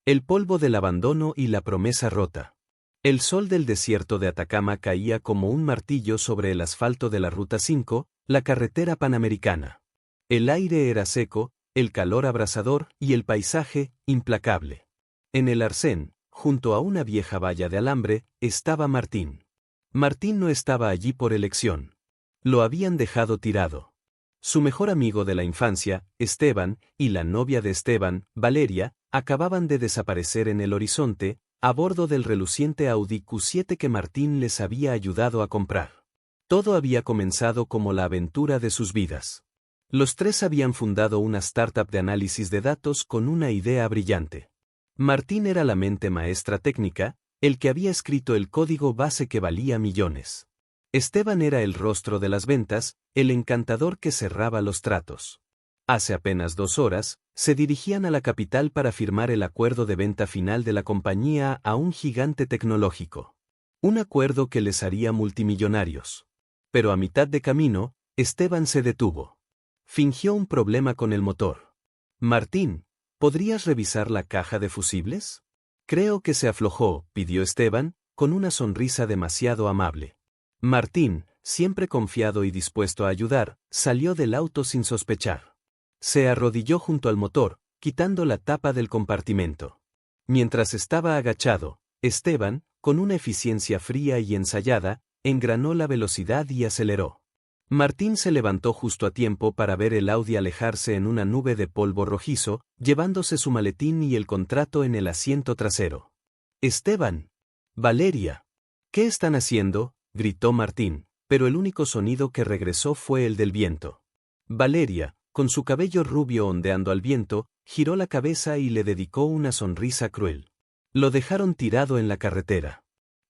El polvo del abandono y la promesa rota. El sol del desierto de Atacama caía como un martillo sobre el asfalto de la Ruta 5, la carretera panamericana. El aire era seco, el calor abrasador y el paisaje, implacable. En el arcén, junto a una vieja valla de alambre, estaba Martín. Martín no estaba allí por elección. Lo habían dejado tirado. Su mejor amigo de la infancia, Esteban, y la novia de Esteban, Valeria, acababan de desaparecer en el horizonte, a bordo del reluciente Audi Q7 que Martín les había ayudado a comprar. Todo había comenzado como la aventura de sus vidas. Los tres habían fundado una startup de análisis de datos con una idea brillante. Martín era la mente maestra técnica, el que había escrito el código base que valía millones. Esteban era el rostro de las ventas, el encantador que cerraba los tratos. Hace apenas 2 horas, se dirigían a la capital para firmar el acuerdo de venta final de la compañía a un gigante tecnológico. Un acuerdo que les haría multimillonarios. Pero a mitad de camino, Esteban se detuvo. Fingió un problema con el motor. Martín, ¿podrías revisar la caja de fusibles? Creo que se aflojó, pidió Esteban, con una sonrisa demasiado amable. Martín, siempre confiado y dispuesto a ayudar, salió del auto sin sospechar. Se arrodilló junto al motor, quitando la tapa del compartimento. Mientras estaba agachado, Esteban, con una eficiencia fría y ensayada, engranó la velocidad y aceleró. Martín se levantó justo a tiempo para ver el Audi alejarse en una nube de polvo rojizo, llevándose su maletín y el contrato en el asiento trasero. Esteban. Valeria. ¿Qué están haciendo?, gritó Martín, pero el único sonido que regresó fue el del viento. Valeria, con su cabello rubio ondeando al viento, giró la cabeza y le dedicó una sonrisa cruel. Lo dejaron tirado en la carretera.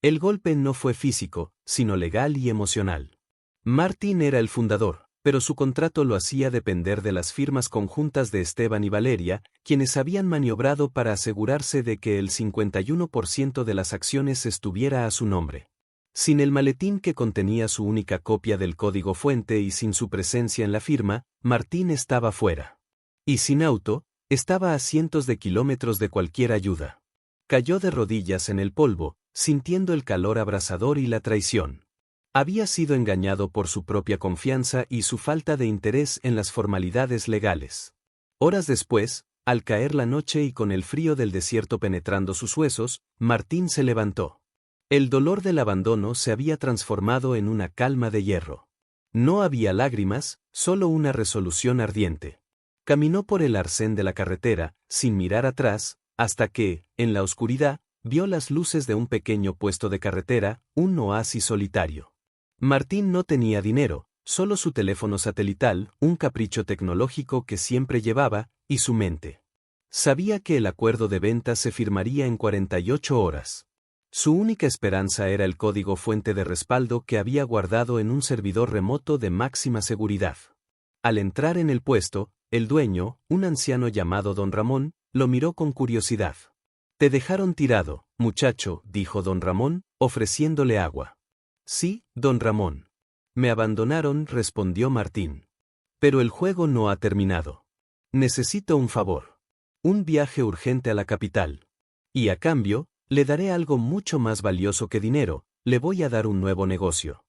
El golpe no fue físico, sino legal y emocional. Martín era el fundador, pero su contrato lo hacía depender de las firmas conjuntas de Esteban y Valeria, quienes habían maniobrado para asegurarse de que el 51% de las acciones estuviera a su nombre. Sin el maletín que contenía su única copia del código fuente y sin su presencia en la firma, Martín estaba fuera. Y sin auto, estaba a cientos de kilómetros de cualquier ayuda. Cayó de rodillas en el polvo, sintiendo el calor abrasador y la traición. Había sido engañado por su propia confianza y su falta de interés en las formalidades legales. Horas después, al caer la noche y con el frío del desierto penetrando sus huesos, Martín se levantó. El dolor del abandono se había transformado en una calma de hierro. No había lágrimas, solo una resolución ardiente. Caminó por el arcén de la carretera, sin mirar atrás, hasta que, en la oscuridad, vio las luces de un pequeño puesto de carretera, un oasis solitario. Martín no tenía dinero, solo su teléfono satelital, un capricho tecnológico que siempre llevaba, y su mente. Sabía que el acuerdo de venta se firmaría en 48 horas. Su única esperanza era el código fuente de respaldo que había guardado en un servidor remoto de máxima seguridad. Al entrar en el puesto, el dueño, un anciano llamado Don Ramón, lo miró con curiosidad. «Te dejaron tirado, muchacho», dijo Don Ramón, ofreciéndole agua. «Sí, Don Ramón. Me abandonaron», respondió Martín. «Pero el juego no ha terminado. Necesito un favor. Un viaje urgente a la capital. Y a cambio, le daré algo mucho más valioso que dinero, le voy a dar un nuevo negocio».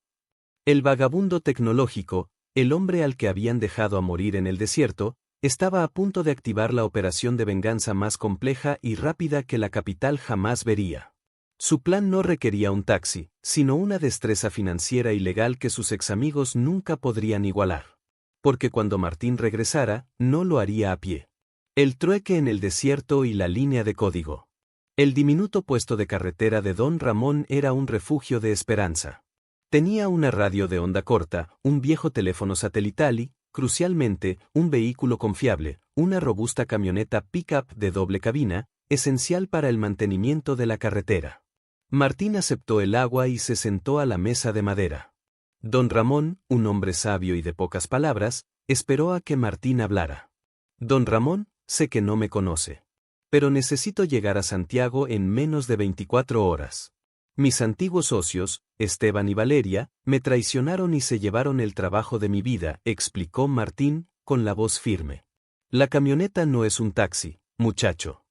El vagabundo tecnológico, el hombre al que habían dejado a morir en el desierto, estaba a punto de activar la operación de venganza más compleja y rápida que la capital jamás vería. Su plan no requería un taxi, sino una destreza financiera y legal que sus examigos nunca podrían igualar. Porque cuando Martín regresara, no lo haría a pie. El trueque en el desierto y la línea de código. El diminuto puesto de carretera de Don Ramón era un refugio de esperanza. Tenía una radio de onda corta, un viejo teléfono satelital y, crucialmente, un vehículo confiable, una robusta camioneta pick-up de doble cabina, esencial para el mantenimiento de la carretera. Martín aceptó el agua y se sentó a la mesa de madera. Don Ramón, un hombre sabio y de pocas palabras, esperó a que Martín hablara. «Don Ramón, sé que no me conoce. Pero necesito llegar a Santiago en menos de 24 horas. Mis antiguos socios, Esteban y Valeria, me traicionaron y se llevaron el trabajo de mi vida», explicó Martín, con la voz firme. «La camioneta no es un taxi, muchacho.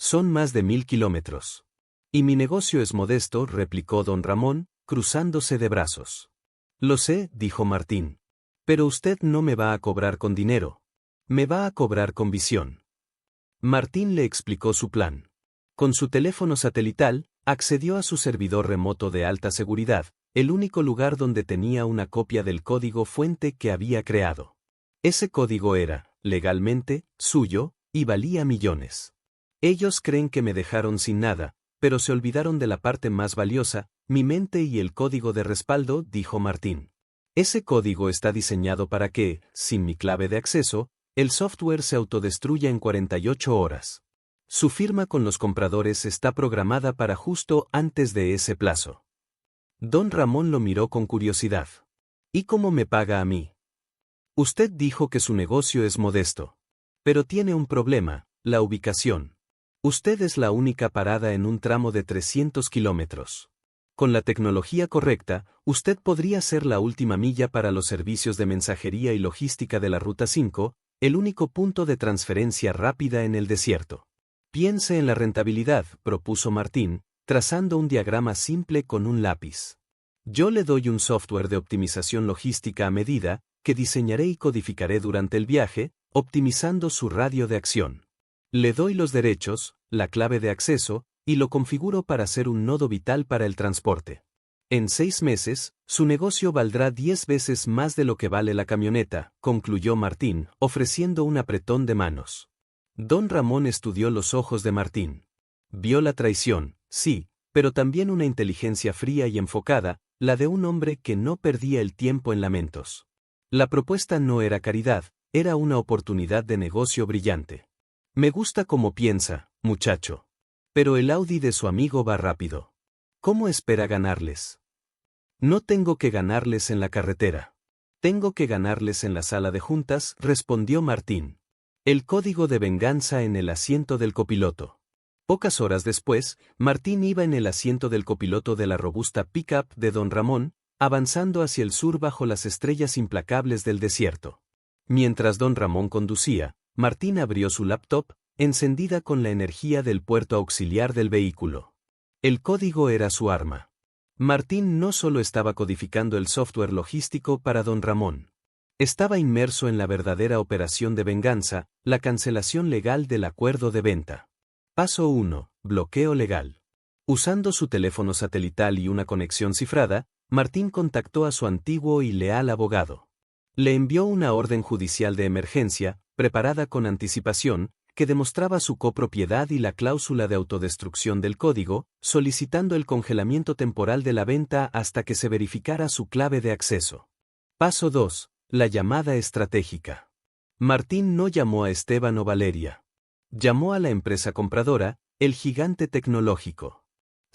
Son más de 1000 kilómetros. Y mi negocio es modesto, replicó don Ramón, cruzándose de brazos. Lo sé, dijo Martín. Pero usted no me va a cobrar con dinero. Me va a cobrar con visión. Martín le explicó su plan. Con su teléfono satelital, accedió a su servidor remoto de alta seguridad, el único lugar donde tenía una copia del código fuente que había creado. Ese código era, legalmente, suyo, y valía millones. Ellos creen que me dejaron sin nada, pero se olvidaron de la parte más valiosa, mi mente y el código de respaldo, dijo Martín. Ese código está diseñado para que, sin mi clave de acceso, el software se autodestruya en 48 horas. Su firma con los compradores está programada para justo antes de ese plazo. Don Ramón lo miró con curiosidad. ¿Y cómo me paga a mí? Usted dijo que su negocio es modesto. Pero tiene un problema, la ubicación. Usted es la única parada en un tramo de 300 kilómetros. Con la tecnología correcta, usted podría ser la última milla para los servicios de mensajería y logística de la Ruta 5, el único punto de transferencia rápida en el desierto. Piense en la rentabilidad, propuso Martín, trazando un diagrama simple con un lápiz. Yo le doy un software de optimización logística a medida, que diseñaré y codificaré durante el viaje, optimizando su radio de acción. Le doy los derechos, la clave de acceso, y lo configuro para ser un nodo vital para el transporte. En 6 meses, su negocio valdrá 10 veces más de lo que vale la camioneta, concluyó Martín, ofreciendo un apretón de manos. Don Ramón estudió los ojos de Martín. Vio la traición, sí, pero también una inteligencia fría y enfocada, la de un hombre que no perdía el tiempo en lamentos. La propuesta no era caridad, era una oportunidad de negocio brillante. Me gusta cómo piensa, muchacho. Pero el Audi de su amigo va rápido. ¿Cómo espera ganarles? No tengo que ganarles en la carretera. Tengo que ganarles en la sala de juntas, respondió Martín. El código de venganza en el asiento del copiloto. Pocas horas después, Martín iba en el asiento del copiloto de la robusta pick-up de don Ramón, avanzando hacia el sur bajo las estrellas implacables del desierto. Mientras don Ramón conducía, Martín abrió su laptop, encendida con la energía del puerto auxiliar del vehículo. El código era su arma. Martín no solo estaba codificando el software logístico para don Ramón. Estaba inmerso en la verdadera operación de venganza, la cancelación legal del acuerdo de venta. Paso 1. Bloqueo legal. Usando su teléfono satelital y una conexión cifrada, Martín contactó a su antiguo y leal abogado. Le envió una orden judicial de emergencia, preparada con anticipación, que demostraba su copropiedad y la cláusula de autodestrucción del código, solicitando el congelamiento temporal de la venta hasta que se verificara su clave de acceso. Paso 2. La llamada estratégica. Martín no llamó a Esteban o Valeria. Llamó a la empresa compradora, el gigante tecnológico.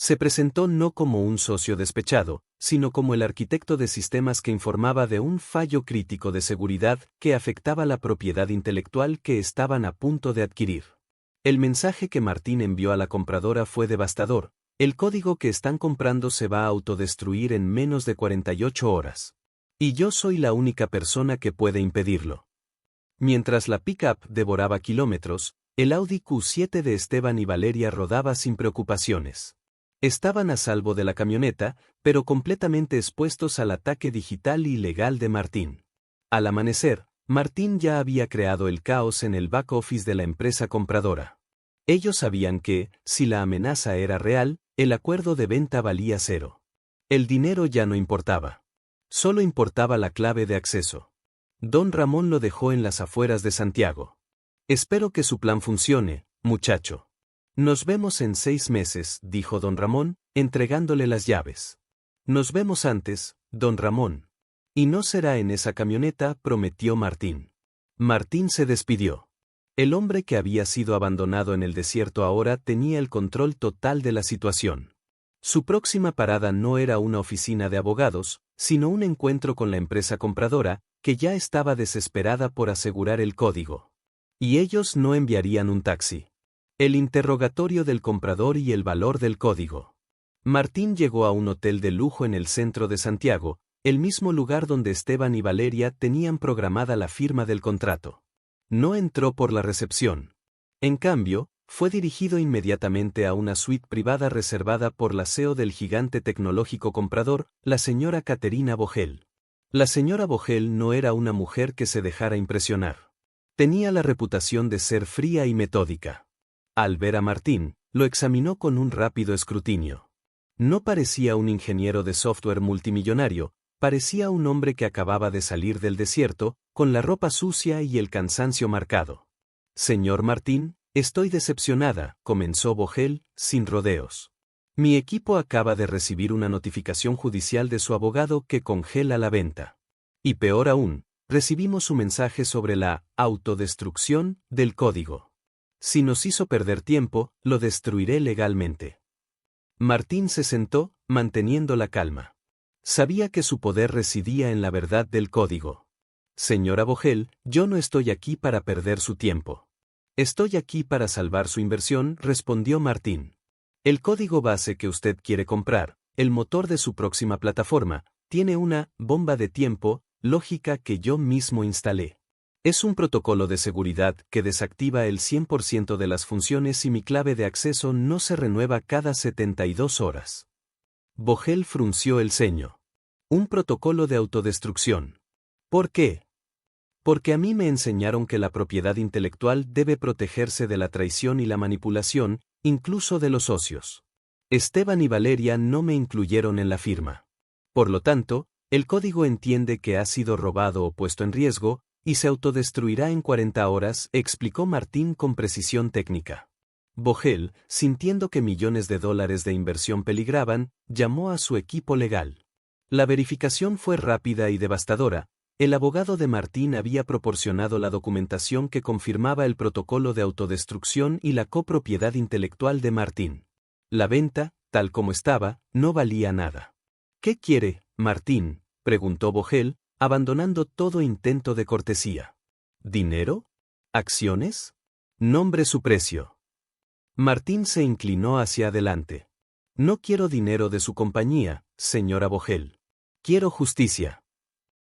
Se presentó no como un socio despechado, sino como el arquitecto de sistemas que informaba de un fallo crítico de seguridad que afectaba la propiedad intelectual que estaban a punto de adquirir. El mensaje que Martín envió a la compradora fue devastador: el código que están comprando se va a autodestruir en menos de 48 horas. Y yo soy la única persona que puede impedirlo. Mientras la pick-up devoraba kilómetros, el Audi Q7 de Esteban y Valeria rodaba sin preocupaciones. Estaban a salvo de la camioneta, pero completamente expuestos al ataque digital y legal de Martín. Al amanecer, Martín ya había creado el caos en el back office de la empresa compradora. Ellos sabían que, si la amenaza era real, el acuerdo de venta valía cero. El dinero ya no importaba. Solo importaba la clave de acceso. Don Ramón lo dejó en las afueras de Santiago. Espero que su plan funcione, muchacho. Nos vemos en 6 meses, dijo don Ramón, entregándole las llaves. Nos vemos antes, don Ramón. Y no será en esa camioneta, prometió Martín. Martín se despidió. El hombre que había sido abandonado en el desierto ahora tenía el control total de la situación. Su próxima parada no era una oficina de abogados, sino un encuentro con la empresa compradora, que ya estaba desesperada por asegurar el código. Y ellos no enviarían un taxi. El interrogatorio del comprador y el valor del código. Martín llegó a un hotel de lujo en el centro de Santiago, el mismo lugar donde Esteban y Valeria tenían programada la firma del contrato. No entró por la recepción. En cambio, Fue dirigido inmediatamente a una suite privada reservada por la CEO del gigante tecnológico comprador, la señora Caterina Vogel. La señora Vogel no era una mujer que se dejara impresionar. Tenía la reputación de ser fría y metódica. Al ver a Martín, lo examinó con un rápido escrutinio. No parecía un ingeniero de software multimillonario, parecía un hombre que acababa de salir del desierto, con la ropa sucia y el cansancio marcado. Señor Martín, estoy decepcionada, comenzó Vogel, sin rodeos. Mi equipo acaba de recibir una notificación judicial de su abogado que congela la venta. Y peor aún, recibimos su mensaje sobre la autodestrucción del código. Si nos hizo perder tiempo, lo destruiré legalmente. Martín se sentó, manteniendo la calma. Sabía que su poder residía en la verdad del código. Señora Vogel, yo no estoy aquí para perder su tiempo. Estoy aquí para salvar su inversión, respondió Martín. El código base que usted quiere comprar, el motor de su próxima plataforma, tiene una bomba de tiempo lógica que yo mismo instalé. Es un protocolo de seguridad que desactiva el 100% de las funciones y mi clave de acceso no se renueva cada 72 horas. Vogel frunció el ceño. Un protocolo de autodestrucción. ¿Por qué? Porque a mí me enseñaron que la propiedad intelectual debe protegerse de la traición y la manipulación, incluso de los socios. Esteban y Valeria no me incluyeron en la firma. Por lo tanto, el código entiende que ha sido robado o puesto en riesgo, y se autodestruirá en 40 horas, explicó Martín con precisión técnica. Vogel, sintiendo que millones de dólares de inversión peligraban, llamó a su equipo legal. La verificación fue rápida y devastadora. El abogado de Martín había proporcionado la documentación que confirmaba el protocolo de autodestrucción y la copropiedad intelectual de Martín. La venta, tal como estaba, no valía nada. ¿Qué quiere, Martín?, preguntó Vogel, abandonando todo intento de cortesía. ¿Dinero? ¿Acciones? Nombre su precio. Martín se inclinó hacia adelante. No quiero dinero de su compañía, señora Vogel. Quiero justicia.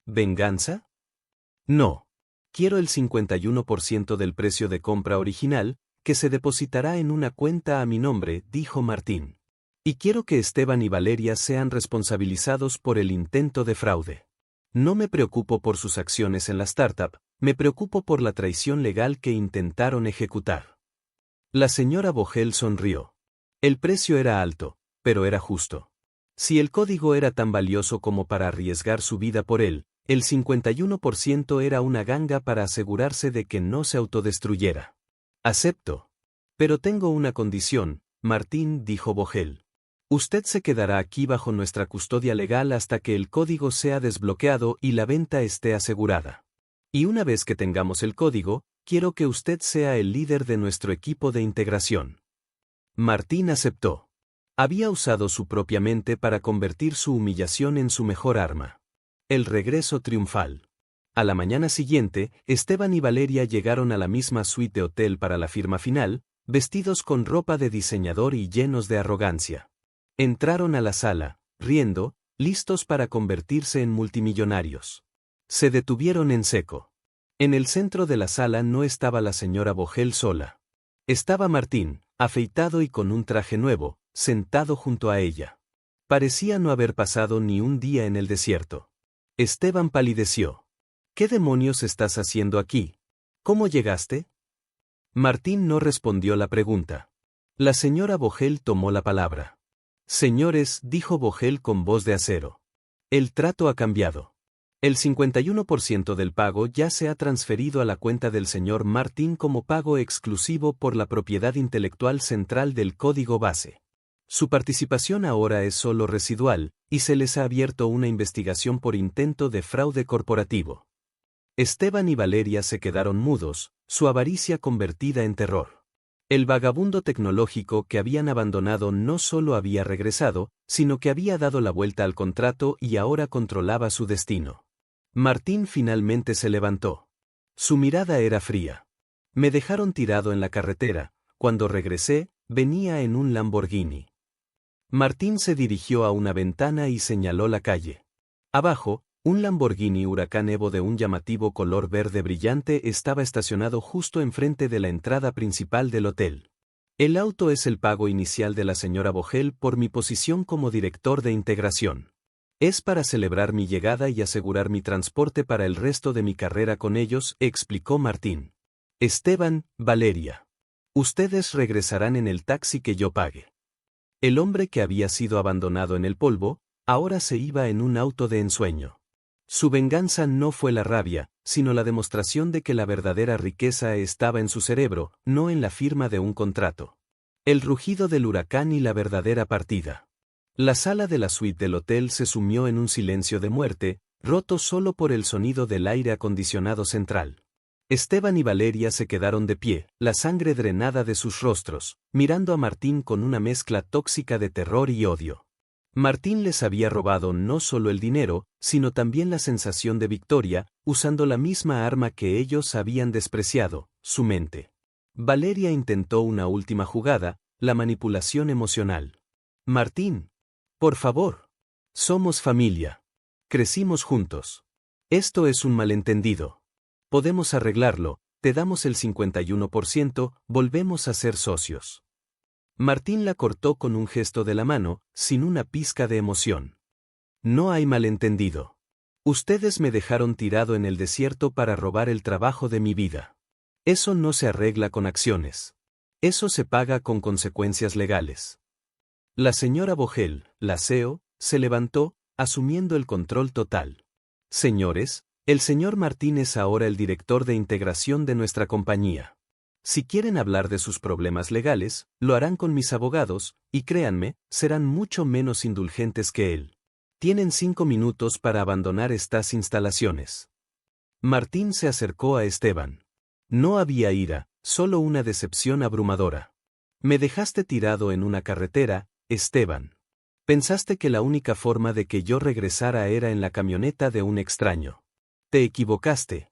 ¿Venganza? No. Quiero el 51% del precio de compra original, que se depositará en una cuenta a mi nombre, dijo Martín. Y quiero que Esteban y Valeria sean responsabilizados por el intento de fraude. No me preocupo por sus acciones en la startup, me preocupo por la traición legal que intentaron ejecutar. La señora Vogel sonrió. El precio era alto, pero era justo. Si el código era tan valioso como para arriesgar su vida por él, el 51% era una ganga para asegurarse de que no se autodestruyera. Acepto. Pero tengo una condición, Martín, dijo Vogel. Usted se quedará aquí bajo nuestra custodia legal hasta que el código sea desbloqueado y la venta esté asegurada. Y una vez que tengamos el código, quiero que usted sea el líder de nuestro equipo de integración. Martín aceptó. Había usado su propia mente para convertir su humillación en su mejor arma. El regreso triunfal. A la mañana siguiente, Esteban y Valeria llegaron a la misma suite de hotel para la firma final, vestidos con ropa de diseñador y llenos de arrogancia. Entraron a la sala, riendo, listos para convertirse en multimillonarios. Se detuvieron en seco. En el centro de la sala no estaba la señora Vogel sola. Estaba Martín, afeitado y con un traje nuevo, sentado junto a ella. Parecía no haber pasado ni un día en el desierto. Esteban palideció. ¿Qué demonios estás haciendo aquí? ¿Cómo llegaste? Martín no respondió la pregunta. La señora Vogel tomó la palabra. Señores, dijo Vogel con voz de acero. El trato ha cambiado. El 51% del pago ya se ha transferido a la cuenta del señor Martín como pago exclusivo por la propiedad intelectual central del código base. Su participación ahora es solo residual, y se les ha abierto una investigación por intento de fraude corporativo. Esteban y Valeria se quedaron mudos, su avaricia convertida en terror. El vagabundo tecnológico que habían abandonado no solo había regresado, sino que había dado la vuelta al contrato y ahora controlaba su destino. Martín finalmente se levantó. Su mirada era fría. Me dejaron tirado en la carretera. Cuando regresé, venía en un Lamborghini. Martín se dirigió a una ventana y señaló la calle. Abajo, un Lamborghini Huracán Evo de un llamativo color verde brillante estaba estacionado justo enfrente de la entrada principal del hotel. El auto es el pago inicial de la señora Vogel por mi posición como director de integración. Es para celebrar mi llegada y asegurar mi transporte para el resto de mi carrera con ellos, explicó Martín. Esteban, Valeria. Ustedes regresarán en el taxi que yo pague. El hombre que había sido abandonado en el polvo, ahora se iba en un auto de ensueño. Su venganza no fue la rabia, sino la demostración de que la verdadera riqueza estaba en su cerebro, no en la firma de un contrato. El rugido del huracán y la verdadera partida. La sala de la suite del hotel se sumió en un silencio de muerte, roto solo por el sonido del aire acondicionado central. Esteban y Valeria se quedaron de pie, la sangre drenada de sus rostros, mirando a Martín con una mezcla tóxica de terror y odio. Martín les había robado no solo el dinero, sino también la sensación de victoria, usando la misma arma que ellos habían despreciado, su mente. Valeria intentó una última jugada, la manipulación emocional. Martín. Por favor. Somos familia. Crecimos juntos. Esto es un malentendido. Podemos arreglarlo, te damos el 51%, volvemos a ser socios. Martín la cortó con un gesto de la mano, sin una pizca de emoción. No hay malentendido. Ustedes me dejaron tirado en el desierto para robar el trabajo de mi vida. Eso no se arregla con acciones. Eso se paga con consecuencias legales. La señora Vogel, la CEO, se levantó, asumiendo el control total. Señores, el señor Martín es ahora el director de integración de nuestra compañía. Si quieren hablar de sus problemas legales, lo harán con mis abogados, y créanme, serán mucho menos indulgentes que él. Tienen 5 minutos para abandonar estas instalaciones. Martín se acercó a Esteban. No había ira, solo una decepción abrumadora. Me dejaste tirado en una carretera, Esteban. Pensaste que la única forma de que yo regresara era en la camioneta de un extraño. Te equivocaste.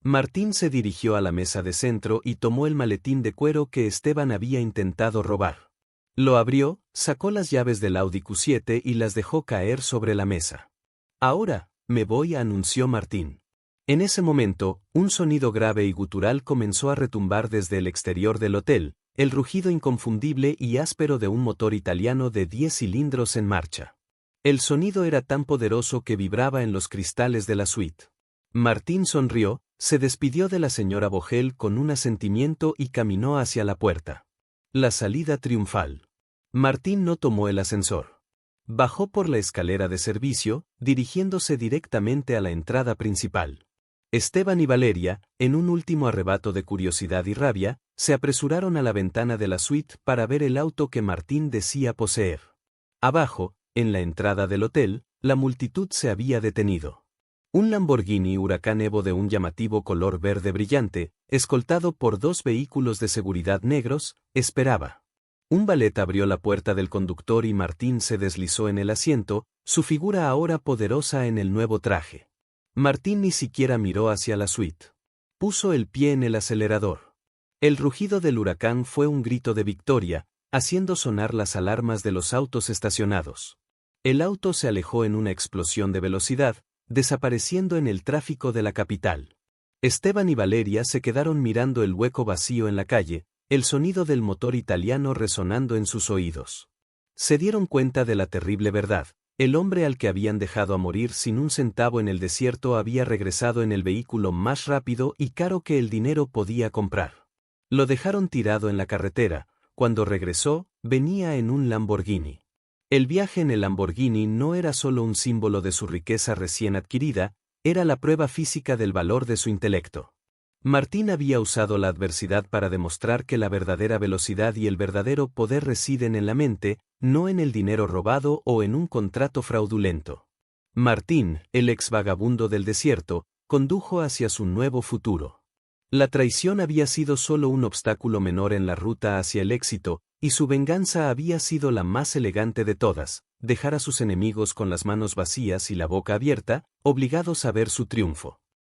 Martín se dirigió a la mesa de centro y tomó el maletín de cuero que Esteban había intentado robar. Lo abrió, sacó las llaves del Audi Q7 y las dejó caer sobre la mesa. Ahora, me voy, anunció Martín. En ese momento, un sonido grave y gutural comenzó a retumbar desde el exterior del hotel, el rugido inconfundible y áspero de un motor italiano de 10 cilindros en marcha. El sonido era tan poderoso que vibraba en los cristales de la suite. Martín sonrió, se despidió de la señora Vogel con un asentimiento y caminó hacia la puerta. La salida triunfal. Martín no tomó el ascensor. Bajó por la escalera de servicio, dirigiéndose directamente a la entrada principal. Esteban y Valeria, en un último arrebato de curiosidad y rabia, se apresuraron a la ventana de la suite para ver el auto que Martín decía poseer. Abajo, en la entrada del hotel, la multitud se había detenido. Un Lamborghini Huracán Evo de un llamativo color verde brillante, escoltado por 2 vehículos de seguridad negros, esperaba. Un valet abrió la puerta del conductor y Martín se deslizó en el asiento, su figura ahora poderosa en el nuevo traje. Martín ni siquiera miró hacia la suite. Puso el pie en el acelerador. El rugido del huracán fue un grito de victoria, haciendo sonar las alarmas de los autos estacionados. El auto se alejó en una explosión de velocidad, desapareciendo en el tráfico de la capital. Esteban y Valeria se quedaron mirando el hueco vacío en la calle, el sonido del motor italiano resonando en sus oídos. Se dieron cuenta de la terrible verdad. El hombre al que habían dejado a morir sin un centavo en el desierto había regresado en el vehículo más rápido y caro que el dinero podía comprar. Lo dejaron tirado en la carretera. Cuando regresó, venía en un Lamborghini. El viaje en el Lamborghini no era solo un símbolo de su riqueza recién adquirida, era la prueba física del valor de su intelecto. Martín había usado la adversidad para demostrar que la verdadera velocidad y el verdadero poder residen en la mente, no en el dinero robado o en un contrato fraudulento. Martín, el ex vagabundo del desierto, condujo hacia su nuevo futuro. La traición había sido solo un obstáculo menor en la ruta hacia el éxito, y su venganza había sido la más elegante de todas, dejar a sus enemigos con las manos vacías y la boca abierta, obligados a ver su triunfo.